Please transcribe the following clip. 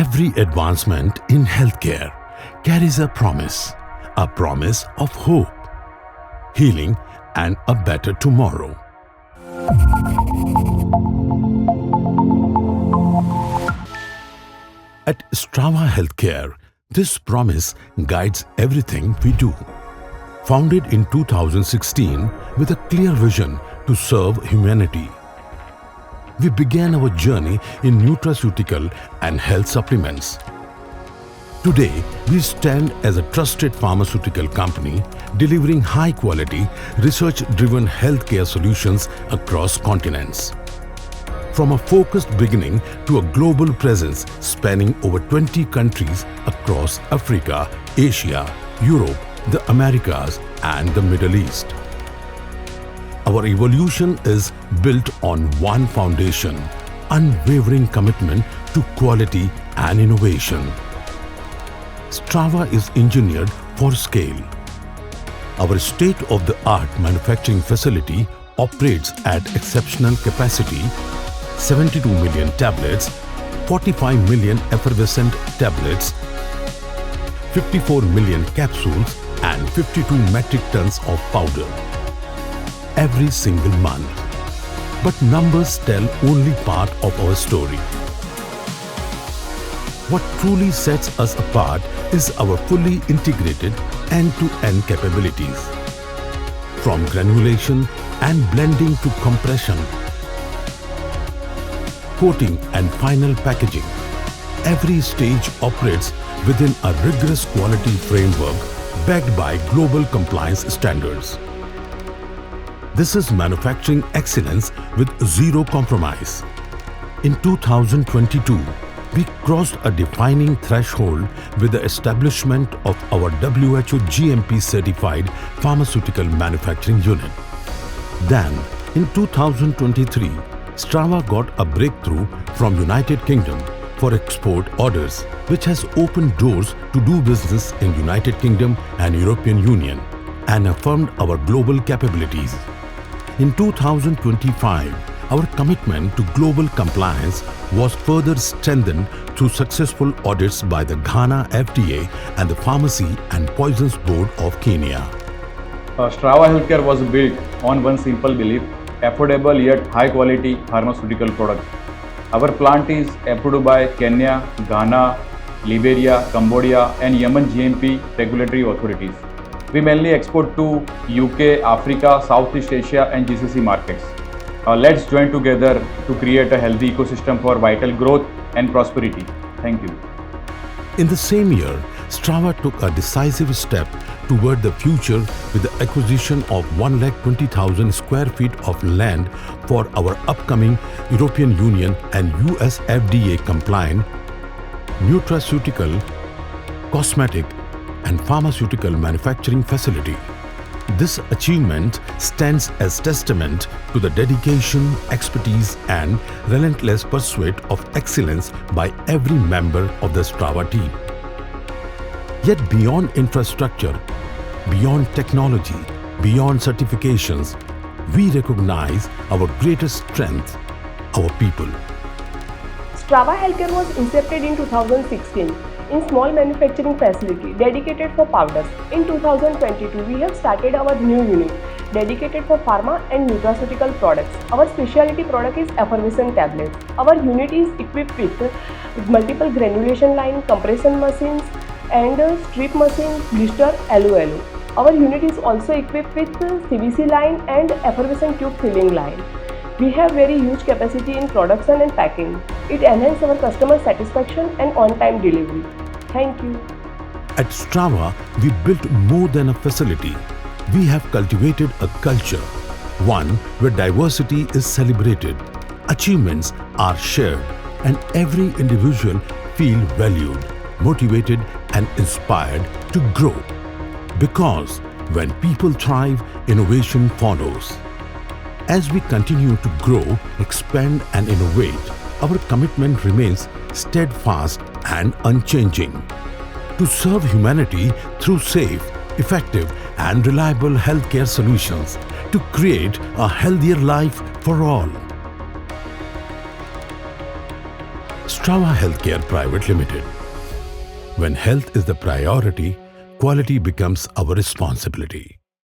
Every advancement in healthcare carries a promise of hope, healing, and a better tomorrow. At Strava Healthcare, this promise guides everything we do. Founded in 2016 with a clear vision to serve humanity, we began our journey in nutraceutical and health supplements. Today, we stand as a trusted pharmaceutical company delivering high-quality, research-driven healthcare solutions across continents. From a focused beginning to a global presence spanning over 20 countries across Africa, Asia, Europe, the Americas, and the Middle East. Our evolution is built on one foundation: unwavering commitment to quality and innovation. Strava is engineered for scale. Our state-of-the-art manufacturing facility operates at exceptional capacity: 72 million tablets, 45 million effervescent tablets, 54 million capsules, and 52 metric tons of powder every single month. But numbers tell only part of our story. What truly sets us apart is our fully integrated end-to-end capabilities. From granulation and blending to compression, coating and final packaging, every stage operates within a rigorous quality framework backed by global compliance standards. This is manufacturing excellence with zero compromise. In 2022, we crossed a defining threshold with the establishment of our WHO GMP Certified Pharmaceutical Manufacturing Unit. Then, in 2023, Strava got a breakthrough from United Kingdom for export orders, which has opened doors to do business in United Kingdom and European Union and affirmed our global capabilities. In 2025, our commitment to global compliance was further strengthened through successful audits by the Ghana FDA and the Pharmacy and Poisons Board of Kenya. Strava Healthcare was built on one simple belief: affordable yet high quality pharmaceutical products. Our plant is approved by Kenya, Ghana, Liberia, Cambodia and Yemen GMP regulatory authorities. We mainly export to UK, Africa, Southeast Asia and GCC markets. Let's join together to create a healthy ecosystem for vital growth and prosperity. Thank you. In the same year, Strava took a decisive step toward the future with the acquisition of 120,000 square feet of land for our upcoming European Union and US FDA compliant nutraceutical, cosmetic, and pharmaceutical manufacturing facility. This achievement stands as testament to the dedication, expertise, and relentless pursuit of excellence by every member of the Strava team. Yet beyond infrastructure, beyond technology, beyond certifications, we recognize our greatest strength, our people. Strava Healthcare was incepted in 2016 in small manufacturing facility dedicated for powders. In 2022, we have started our new unit dedicated for pharma and nutraceutical products. Our specialty product is Effervescent Tablets. Our unit is equipped with multiple granulation line, compression machines and strip machine, blister, LOLO. Our unit is also equipped with CVC line and effervescent tube filling line. We have very huge capacity in production and packing. It enhances our customer satisfaction and on-time delivery. Thank you. At Strava, we built more than a facility. We have cultivated a culture, one where diversity is celebrated, achievements are shared, and every individual feels valued, motivated, and inspired to grow. Because when people thrive, innovation follows. As we continue to grow, expand, and innovate, our commitment remains steadfast and unchanging. To serve humanity through safe, effective, and reliable healthcare solutions, to create a healthier life for all. Strava Healthcare Pvt Ltd. When health is the priority, quality becomes our responsibility.